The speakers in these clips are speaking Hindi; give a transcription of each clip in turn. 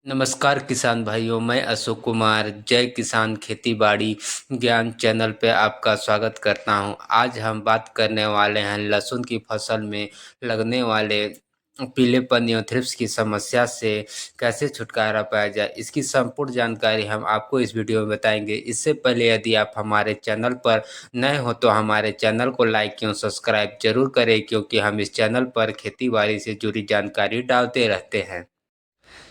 नमस्कार किसान भाइयों, मैं अशोक कुमार जय किसान खेती बाड़ी ज्ञान चैनल पे आपका स्वागत करता हूं। आज हम बात करने वाले हैं लहसुन की फसल में लगने वाले पीलेपन या थ्रिप्स की समस्या से कैसे छुटकारा पाया जाए। इसकी संपूर्ण जानकारी हम आपको इस वीडियो में बताएंगे। इससे पहले यदि आप हमारे चैनल पर नए हो तो हमारे चैनल को लाइक एवं सब्सक्राइब जरूर करें, क्योंकि हम इस चैनल पर खेती बाड़ी से जुड़ी जानकारी डालते रहते हैं।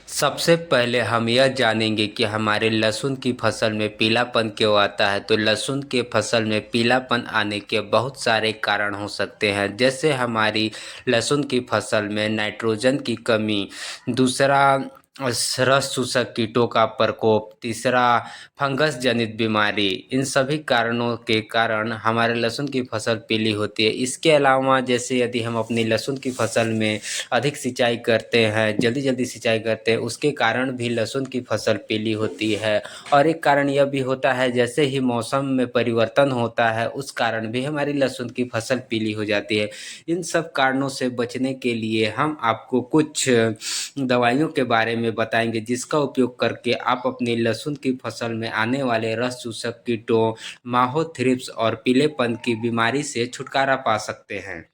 सबसे पहले हम यह जानेंगे कि हमारे लहसुन की फसल में पीलापन क्यों आता है। तो लहसुन के फसल में पीलापन आने के बहुत सारे कारण हो सकते हैं, जैसे हमारी लहसुन की फसल में नाइट्रोजन की कमी, दूसरा रस चूसक कीटों का प्रकोप, तीसरा फंगस जनित बीमारी। इन सभी कारणों के कारण हमारे लहसुन की फसल पीली होती है। इसके अलावा जैसे यदि हम अपनी लहसुन की फसल में अधिक सिंचाई करते हैं, जल्दी जल्दी सिंचाई करते हैं, उसके कारण भी लहसुन की फसल पीली होती है। और एक कारण यह भी होता है, जैसे ही मौसम में परिवर्तन होता है उस कारण भी हमारी लहसुन की फसल पीली हो जाती है। इन सब कारणों से बचने के लिए हम आपको कुछ दवाइयों के बारे में बताएंगे, जिसका उपयोग करके आप अपनी लहसुन की फसल में आने वाले रस चूसक कीटों, माहो थ्रिप्स और पीलेपन की बीमारी से छुटकारा पा सकते हैं।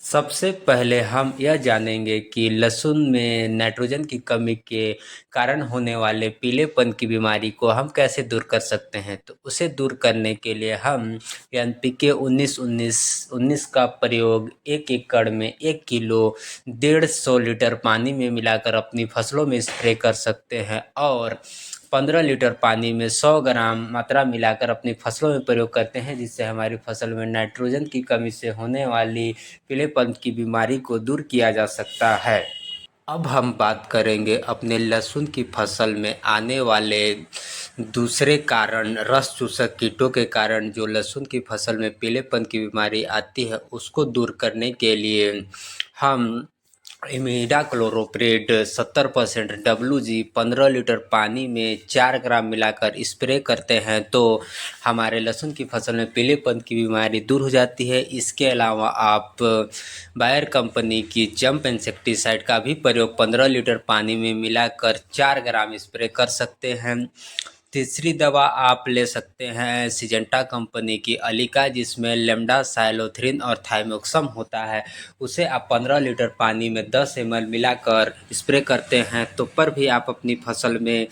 सबसे पहले हम यह जानेंगे कि लहसुन में नाइट्रोजन की कमी के कारण होने वाले पीलेपन की बीमारी को हम कैसे दूर कर सकते हैं। तो उसे दूर करने के लिए हम एनपीके 19-19-19 का प्रयोग 1 एकड़ में 1 किलो 150 लीटर पानी में मिलाकर अपनी फसलों में स्प्रे कर सकते हैं, और 15 लीटर पानी में 100 ग्राम मात्रा मिलाकर अपनी फसलों में प्रयोग करते हैं, जिससे हमारी फसल में नाइट्रोजन की कमी से होने वाली पीलेपन की बीमारी को दूर किया जा सकता है। अब हम बात करेंगे अपने लहसुन की फसल में आने वाले दूसरे कारण, रस चूसक कीटों के कारण जो लहसुन की फसल में पीलेपन की बीमारी आती है, उसको दूर करने के लिए हम इमिडाक्लोप्रिड 70% WG 15 लीटर पानी में 4 ग्राम मिलाकर स्प्रे करते हैं तो हमारे लहसुन की फसल में पीलेपन की बीमारी दूर हो जाती है। इसके अलावा आप बायर कंपनी की जंप इंसेक्टिसाइड का भी प्रयोग 15 लीटर पानी में मिलाकर 4 ग्राम स्प्रे कर सकते हैं। तीसरी दवा आप ले सकते हैं सिजेंटा कंपनी की अलीका, जिसमें लेम्डा साइलोथ्रिन और थाइमोक्सम होता है। उसे आप 15 लीटर पानी में 10 ml मिलाकर स्प्रे करते हैं तो पर भी आप अपनी फसल में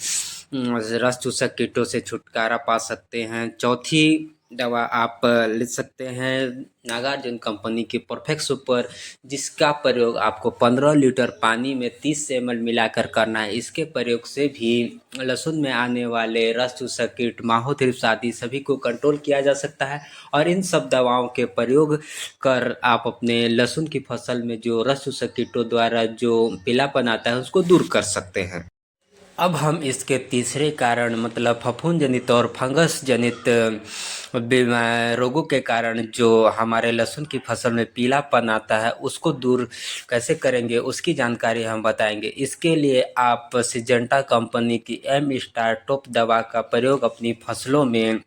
रस चूसक कीटों से छुटकारा पा सकते हैं। चौथी दवा आप ले सकते हैं नागार्जुन कंपनी की परफेक्ट सुपर, जिसका प्रयोग आपको 15 लीटर पानी में 30 ml मिलाकर करना है। इसके प्रयोग से भी लहसुन में आने वाले रस चूसक कीट, माहो थ्रिप्स आदि सभी को कंट्रोल किया जा सकता है। और इन सब दवाओं के प्रयोग कर आप अपने लहसुन की फसल में जो रस चूसक कीटों द्वारा जो पीलापन आता है उसको दूर कर सकते हैं। अब हम इसके तीसरे कारण, मतलब फफूंद जनित और फंगस जनित रोगों के कारण जो हमारे लहसुन की फसल में पीलापन आता है, उसको दूर कैसे करेंगे उसकी जानकारी हम बताएंगे। इसके लिए आप सिजेंटा कंपनी की एम स्टार टॉप दवा का प्रयोग अपनी फसलों में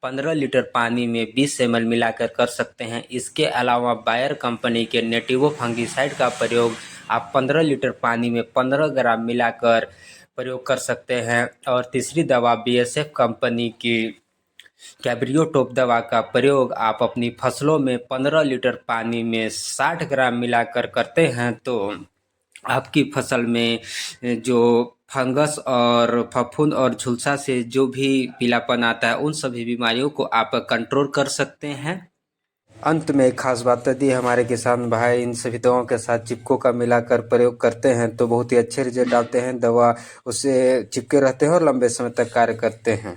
15 लीटर पानी में 20 ml मिलाकर कर सकते हैं। इसके अलावा बायर कंपनी के नेटिवो फंगिसाइड का प्रयोग आप 15 लीटर पानी में 15 ग्राम मिलाकर प्रयोग कर सकते हैं। और तीसरी दवा BSF कंपनी की कैब्रियोटोप दवा का प्रयोग आप अपनी फसलों में 15 लीटर पानी में 60 ग्राम मिलाकर करते हैं तो आपकी फसल में जो फंगस और फफूंद और झुलसा से जो भी पीलापन आता है, उन सभी बीमारियों को आप कंट्रोल कर सकते हैं। अंत में एक खास बात यदि हमारे किसान भाई इन सभी दवाओं के साथ चिपको का मिलाकर प्रयोग करते हैं तो बहुत ही अच्छे रिजल्ट आते हैं। दवा उससे चिपके रहते हैं और लंबे समय तक कार्य करते हैं।